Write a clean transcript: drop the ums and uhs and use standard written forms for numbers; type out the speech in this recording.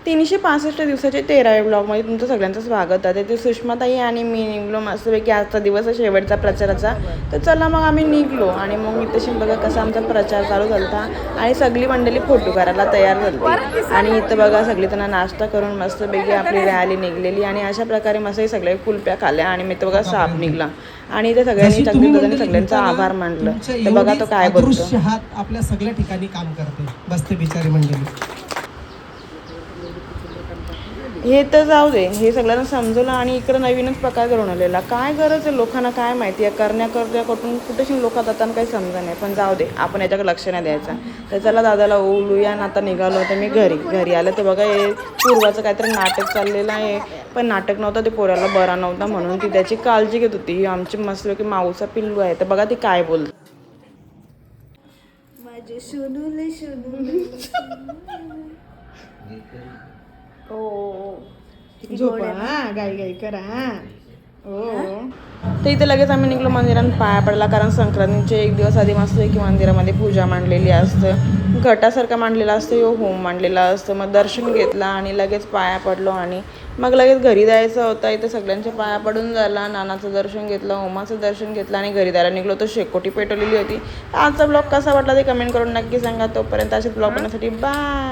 365 दिवसाचे 13व्या ब्लॉगमध्ये तुमचं सगळ्यांचं स्वागत आहे. ते सुषमाताई आणि मी निघलो मस्तपैकी. आजचा दिवस आहे शेवटचा प्रचाराचा. तर चला मग आम्ही निघलो आणि मग इथं बघा कसा आमचा प्रचार चालू झाला आणि सगळी मंडळी फोटो करायला तयार झाली. आणि इथं बघा सगळी त्यांना नाश्ता करून मस्तपैकी आपली रॅली निघलेली आणि अशा प्रकारे मस्त सगळे कुल्प्या खाल्ल्या आणि मी तर बघा साप निघला आणि ते सगळ्यांनी सगळ्यांचा आभार मानलं. तर बघा तो काय बोलतो. आपल्या सगळ्या ठिकाणी काम करते बसते बिचारी मंडळी. हे तर जाऊ दे, हे सगळ्यांना समजवलं आणि इकडं नवीनच प्रकार करून आलेला. काय गरज आहे लोकांना, काय माहिती आहे करण्या कुठून कुठेशी लोक जाताना काही समजा नाही. पण जाऊ दे, आपण याच्याकडे लक्ष नाही द्यायचं. तर चला दादाला ओळूया ना. आता निघालो होतं मी घरी आलं तर बघा हे पूर्वाचं काहीतरी नाटक चाललेलं आहे. पण नाटक नव्हतं, ते पोराला बरा नव्हता म्हणून ती त्याची काळजी घेत होती. ही आमची मस्त की माऊचा पिल्लू आहे. तर बघा ती काय बोलते. माझे सोनूले सोनूले झोपा गाई करा. हो तर इथे लगेच आम्ही निघलो मंदिरात पाया पडला. कारण संक्रांतीचे एक दिवस आधी मस्त की मंदिरामध्ये पूजा मांडलेली असतं, घटासारखं मांडलेलं असतं, होम मांडलेला असतं. मग दर्शन घेतलं आणि लगेच पाया पडलो आणि मग लगेच घरी जायचं होतं. इथं सगळ्यांच्या पाया पडून झाला. नानाचं दर्शन घेतलं, होमाचं दर्शन घेतलं आणि घरी जायला निघलो. तर शेकोटी पेटवलेली होती. आजचा ब्लॉग कसा वाटला ते कमेंट करून नक्की सांगा. तोपर्यंत असेच ब्लॉग बनवण्यासाठी बाय.